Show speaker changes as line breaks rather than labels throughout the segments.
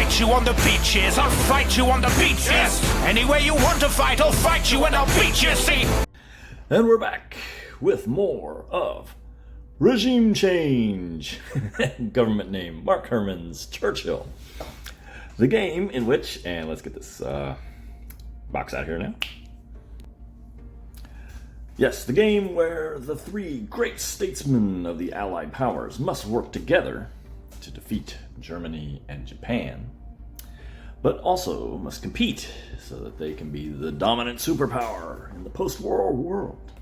fight you on the beaches. I'll fight you on the beaches. Anywhere you want to fight, I'll fight you and I'll beat you, see?
And we're back with more of Regime Change. Government name, Mark Herman's Churchill. The game in which, and let's get this box out here now. Yes, the game where the three great statesmen of the Allied powers must work together to defeat Germany and Japan, but also must compete so that they can be the dominant superpower in the post-war world.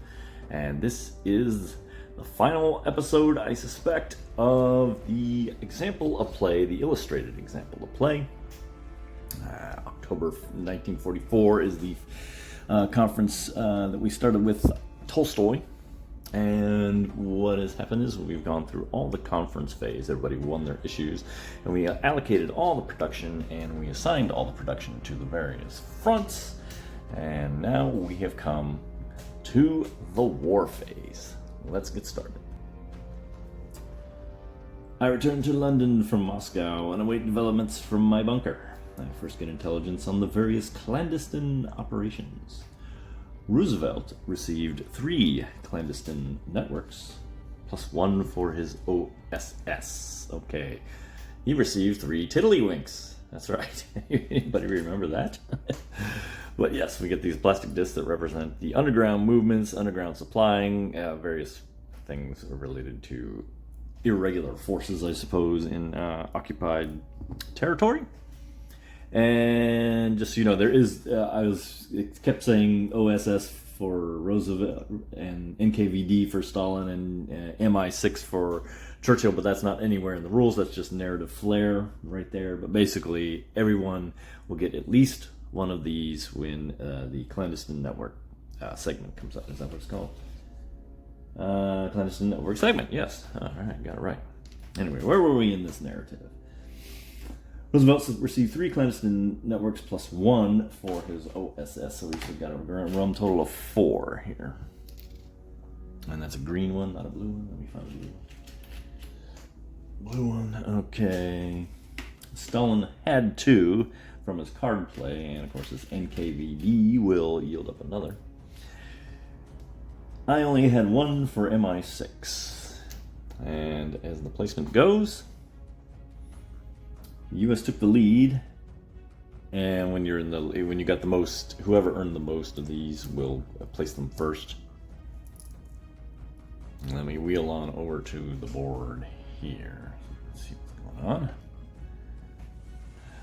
And this is the final episode, I suspect, of the example of play, the illustrated example of play. October 1944 is the conference that we started with Tolstoy. And what has happened is we've gone through all the conference phase. Everybody won their issues, and we allocated all the production, and we assigned all the production to the various fronts. And now we have come to the war phase. Let's get started. I return to London from Moscow and await developments from my bunker. I first get intelligence on the various clandestine operations. Roosevelt received 3 clandestine networks, plus 1 for his OSS. Okay. He received 3 tiddlywinks. That's right. Anybody remember that? But yes, we get these plastic discs that represent the underground movements, underground supplying, various things related to irregular forces, I suppose, in occupied territory. And just so you know, there is, it kept saying OSS for Roosevelt and NKVD for Stalin and MI6 for Churchill, but that's not anywhere in the rules. That's just narrative flair right there. But basically, everyone will get at least one of these when the clandestine network segment comes up. Is that what it's called? Clandestine network segment, yes. All right, got it right. Anyway, where were we in this narrative? Roosevelt received 3 clandestine networks plus 1 for his OSS, so we've got a rum total of 4 here. And that's a green one, not a blue one. Let me find a blue one. Okay. Stalin had 2 from his card play, and of course his NKVD will yield up another. I only had 1 for MI6. And as the placement goes, the U.S. took the lead, and when you got the most, whoever earned the most of these will place them first. Let me wheel on over to the board here. Let's see what's going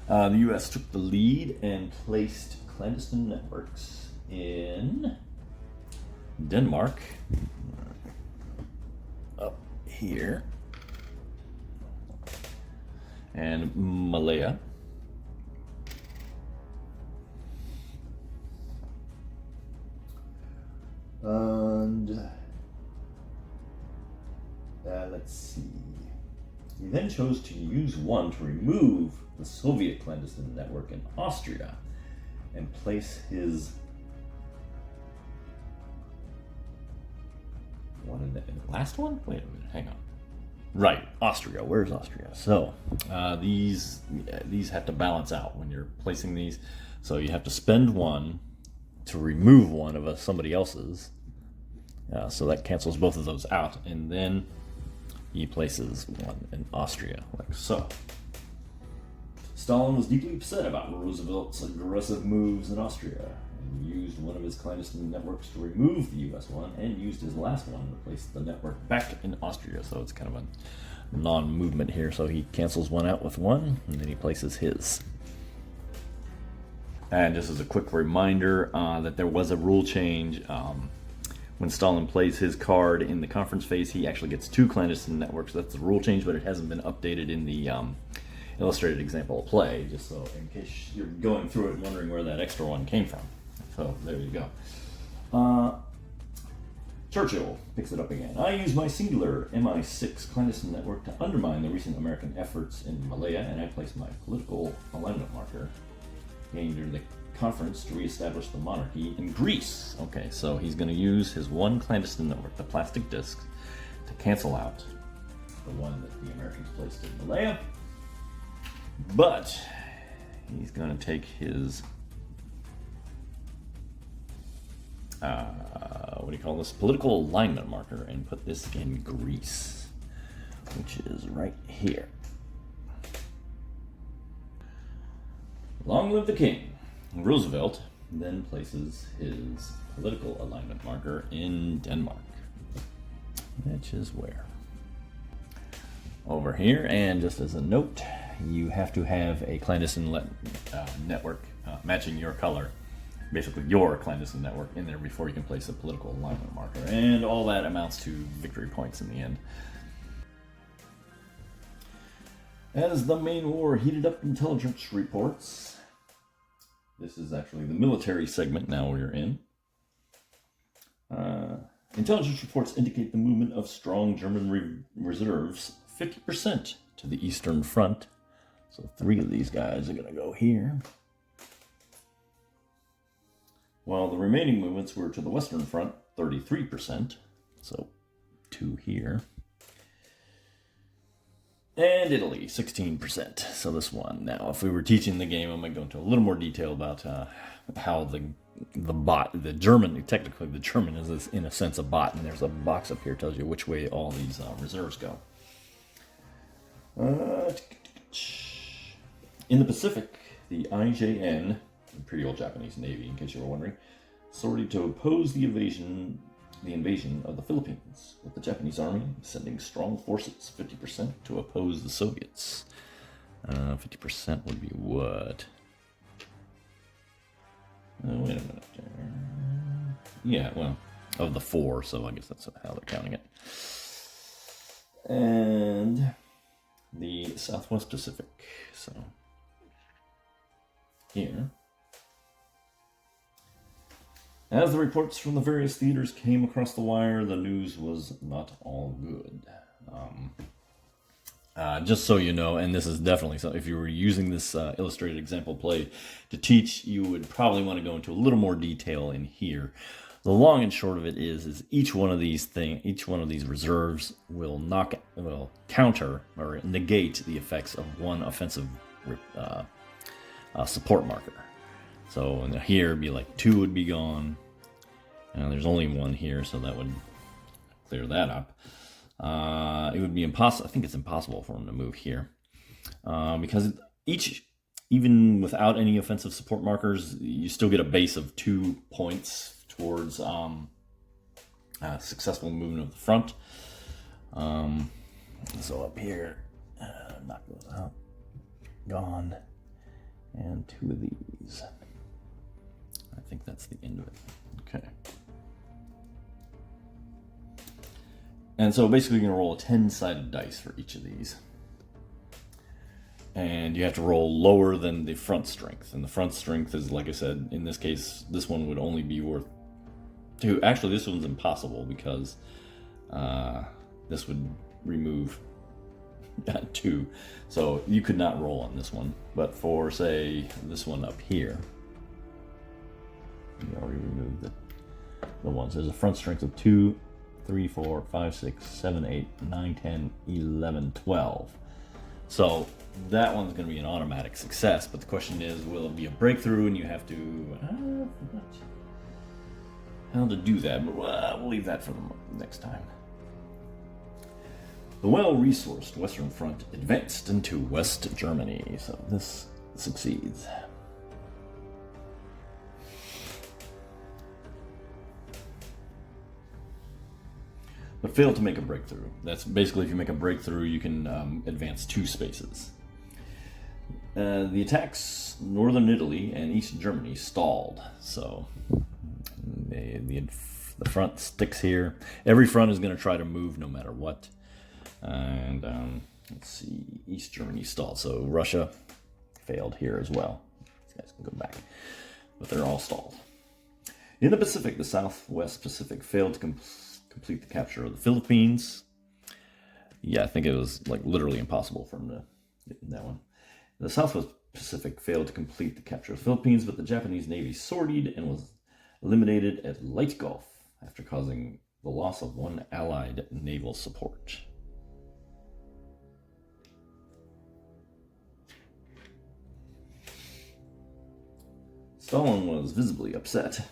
on. The U.S. took the lead and placed clandestine networks in Denmark, up here, and Malaya. And let's see. He then chose to use 1 to remove the Soviet clandestine network in Austria and place his one in the last one? Wait a minute, hang on. Right, Austria. Where's Austria? So these have to balance out when you're placing these. So you have to spend 1 to remove 1 of somebody else's. So that cancels both of those out, and then he places 1 in Austria, like so. Stalin was deeply upset about Roosevelt's aggressive moves in Austria, and used 1 of his clandestine networks to remove the U.S. one, and used his last one to place the network back in Austria. So it's kind of a non-movement here. So he cancels 1 out with 1, and then he places his. And just as a quick reminder that there was a rule change. When Stalin plays his card in the conference phase, he actually gets 2 clandestine networks. That's the rule change, but it hasn't been updated in the illustrated example of play, just so in case you're going through it and wondering where that extra 1 came from. So there you go. Churchill picks it up again. I use my singular MI6 clandestine network to undermine the recent American efforts in Malaya, and I place my political alignment marker gained during the conference to reestablish the monarchy in Greece. Okay, so he's going to use his 1 clandestine network, the plastic disc, to cancel out the 1 that the Americans placed in Malaya. But he's going to take his what do you call this? Political alignment marker and put this in Greece, which is right here. Long live the king. Roosevelt then places his political alignment marker in Denmark, which is where? Over here. And just as a note, you have to have a clandestine network matching your color, basically your clandestine network, in there before you can place a political alignment marker. And all that amounts to victory points in the end. As the main war heated up, intelligence reports. This is actually the military segment now we're in. Intelligence reports indicate the movement of strong German reserves 50% to the Eastern Front. So 3 of these guys are going to go here. While the remaining movements were to the Western Front, 33%. So 2 here. And Italy, 16%. So this one. Now, if we were teaching the game, I might go into a little more detail about how the German, technically the German is in a sense a bot, and there's a box up here that tells you which way all these reserves go. In the Pacific, the IJN, Imperial Japanese Navy, in case you were wondering, sorted to oppose the invasion of the Philippines, with the Japanese army sending strong forces, 50%, to oppose the Soviets. 50% would be what? Wait a minute. Yeah, well, of the 4, so I guess that's how they're counting it. And the Southwest Pacific, so here. As the reports from the various theaters came across the wire, the news was not all good. Just so you know, and this is definitely something, if you were using this illustrated example play to teach, you would probably want to go into a little more detail in here. The long and short of it is each one of these reserves will counter or negate the effects of one offensive support marker. So here it'd be like 2 would be gone. There's only 1 here, so that would clear that up. It would be impossible. I think it's impossible for them to move here because even without any offensive support markers, you still get a base of 2 points towards successful movement of the front. So up here, knock those out, gone, and 2 of these. I think that's the end of it. Okay. And so basically you're going to roll a 10-sided dice for each of these. And you have to roll lower than the front strength. And the front strength is, like I said, in this case, this one would only be worth 2. Actually, this one's impossible because this would remove 2. So you could not roll on this one. But for, say, this one up here, you already removed the ones. There's a front strength of 2, 3, 4, 5, 6, 7, 8, 9, 10, 11, 12. So that one's going to be an automatic success, but the question is, will it be a breakthrough? And you have to... how to do that, but we'll leave that for the next time. The well-resourced Western Front advanced into West Germany, so this succeeds. But failed to make a breakthrough. That's basically, if you make a breakthrough, you can advance 2 spaces. The attacks northern Italy and east Germany stalled. So the front sticks here. Every front is going to try to move no matter what. And let's see, East Germany stalled. So Russia failed here as well. These guys can go back, but they're all stalled. In the Pacific, the Southwest Pacific failed to complete the capture of the Philippines. Yeah, I think it was like literally impossible for them to get that one. The Southwest Pacific failed to complete the capture of the Philippines, but the Japanese Navy sortied and was eliminated at Leyte Gulf after causing the loss of 1 Allied naval support. Stalin was visibly upset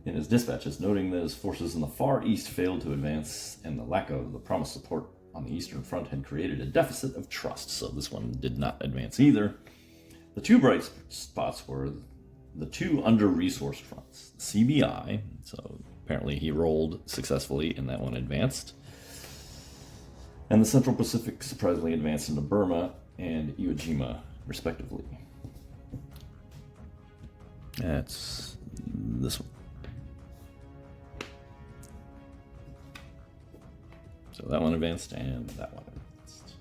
in his dispatches, noting that his forces in the Far East failed to advance and the lack of the promised support on the Eastern Front had created a deficit of trust, so this one did not advance either. The two bright spots were the two under-resourced fronts. The CBI, so apparently he rolled successfully and that one advanced. And the Central Pacific surprisingly advanced into Burma and Iwo Jima, respectively. That's this one. So that one advanced and that one advanced.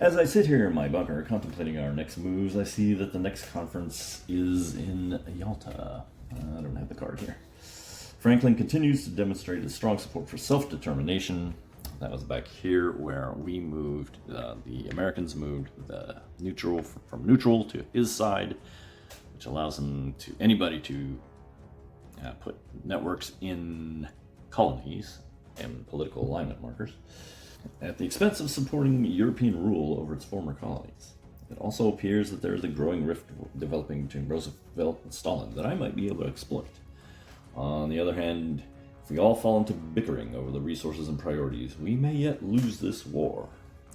As I sit here in my bunker contemplating our next moves, I see that the next conference is in Yalta. I don't have the card here. Franklin continues to demonstrate his strong support for self-determination. That was back here where we moved, the Americans moved from neutral to his side, which allows anybody to put networks in colonies and political alignment markers at the expense of supporting European rule over its former colonies. It also appears that there is a growing rift developing between Roosevelt and Stalin that I might be able to exploit. On the other hand, if we all fall into bickering over the resources and priorities, we may yet lose this war.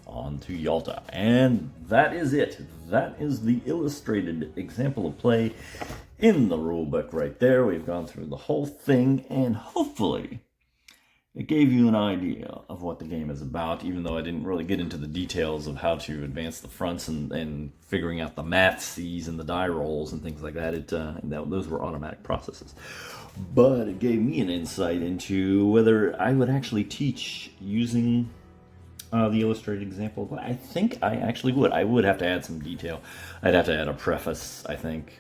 On to Yalta. And that is it. That is the illustrated example of play in the rulebook right there. We've gone through the whole thing, and hopefully it gave you an idea of what the game is about, even though I didn't really get into the details of how to advance the fronts and figuring out the maths and the die rolls and things like that. Those were automatic processes. But it gave me an insight into whether I would actually teach using the illustrated example. But I think I actually would. I would have to add some detail. I'd have to add a preface, I think,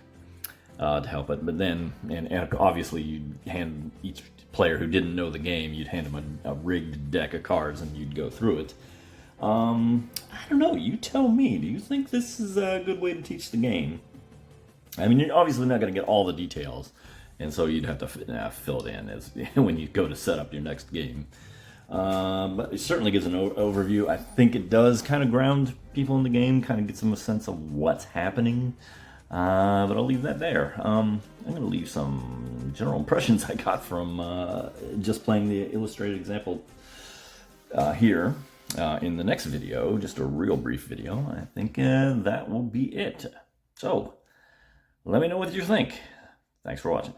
to help it. But then, and obviously you'd hand each player who didn't know the game, you'd hand them a rigged deck of cards and you'd go through it. I don't know, you tell me. Do you think this is a good way to teach the game? I mean, you're obviously not going to get all the details, and so you'd have to fill it in as when you go to set up your next game. But it certainly gives an overview. I think it does kind of ground people in the game, kind of gives them a sense of what's happening. But I'll leave that there. I'm going to leave some general impressions I got from just playing the illustrated example here in the next video, just a real brief video. I think that will be it. So, let me know what you think. Thanks for watching.